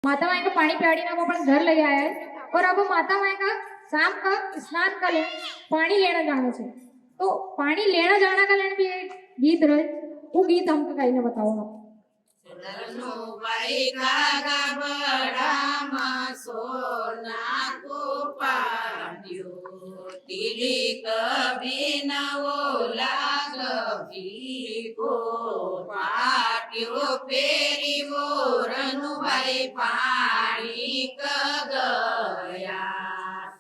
माता माई का पानी पियाड़ी ना वो अपन घर ले आया है और अब माता माई का शाम का स्नान कर ले पानी लेना जाना चाहिए। तो पानी लेना जाना का लेना भी एक गीत रहे, वो गीत हमको कहीं ना बताओ आप। पेरी मोरनु भाई पानी गया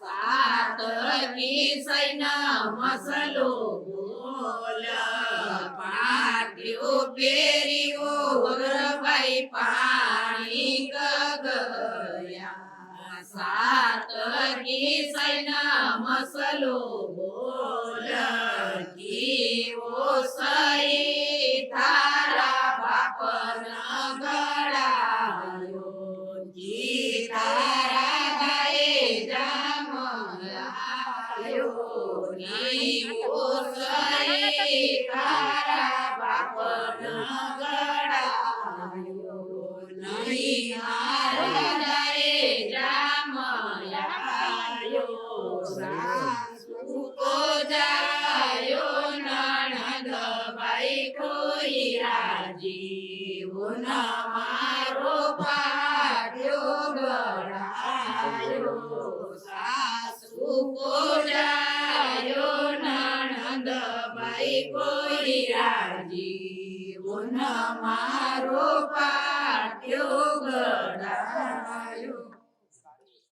सात की सैन मसलो बोल पाट्यो पेरी मोर भाई पानी गया सात की सैन मसलो बोल की वो सई थारा बापन गड़ायो जी तारा गाए जामलायो नी वो सई थारा बापन गड़ायो नहीं हारा गाए जामलायो सासु को जायो ननद भाई कोई राजी उन मारो पाट्यो गड़ायो सासु को जायो ननद भाई कोई राजी उन